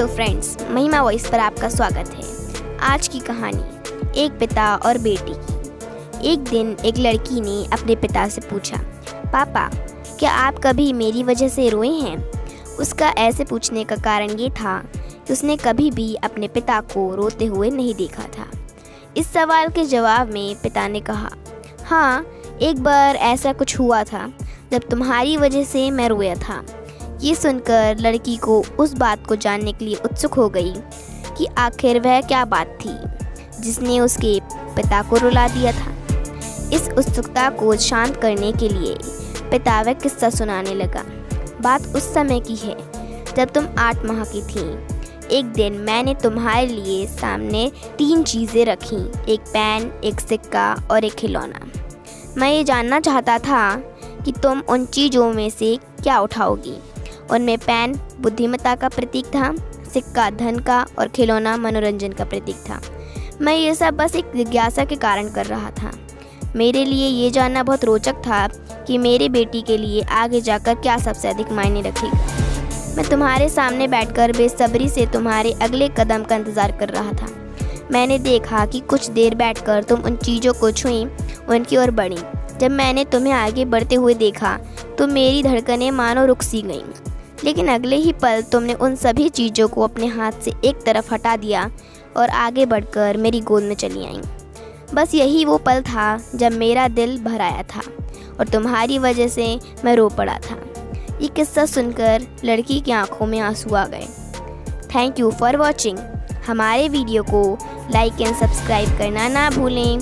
Hello friends, महिमा voice पर आपका स्वागत है। आज की कहानी एक पिता और बेटी की। एक दिन एक लड़की ने अपने पिता से पूछा, पापा क्या आप कभी मेरी वजह से रोए हैं? उसका ऐसे पूछने का कारण ये था कि उसने कभी भी अपने पिता को रोते हुए नहीं देखा था। इस सवाल के जवाब में पिता ने कहा, हाँ, एक बार ऐसा कुछ हुआ था जब तुम्हारी वजह से मैं रोया था। ये सुनकर लड़की को उस बात को जानने के लिए उत्सुक हो गई कि आखिर वह क्या बात थी जिसने उसके पिता को रुला दिया था। इस उत्सुकता को शांत करने के लिए पिता वह किस्सा सुनाने लगा। बात उस समय की है जब तुम 8 माह की थी। एक दिन मैंने तुम्हारे लिए सामने 3 चीज़ें रखीं, एक पेन, एक सिक्का और एक खिलौना। मैं ये जानना चाहता था कि तुम उन चीज़ों में से क्या उठाओगी। उनमें पेन बुद्धिमत्ता का प्रतीक था, सिक्का धन का और खिलौना मनोरंजन का प्रतीक था। मैं ये सब बस एक जिज्ञासा के कारण कर रहा था। मेरे लिए ये जानना बहुत रोचक था कि मेरी बेटी के लिए आगे जाकर क्या सबसे अधिक मायने रखेगा। मैं तुम्हारे सामने बैठकर बेसब्री से तुम्हारे अगले कदम का इंतज़ार कर रहा था। मैंने देखा कि कुछ देर बैठकर तुम उन चीज़ों को छुईं, उनकी ओर बढ़ी। जब मैंने तुम्हें आगे बढ़ते हुए देखा तो मेरी धड़कनें मानो रुक सी गईं। लेकिन अगले ही पल तुमने उन सभी चीज़ों को अपने हाथ से एक तरफ हटा दिया और आगे बढ़कर मेरी गोद में चली आईं। बस यही वो पल था जब मेरा दिल भर आया था और तुम्हारी वजह से मैं रो पड़ा था। ये किस्सा सुनकर लड़की की आंखों में आंसू आ गए। Thank you for watching. हमारे वीडियो को लाइक एंड सब्सक्राइब करना ना भूलें।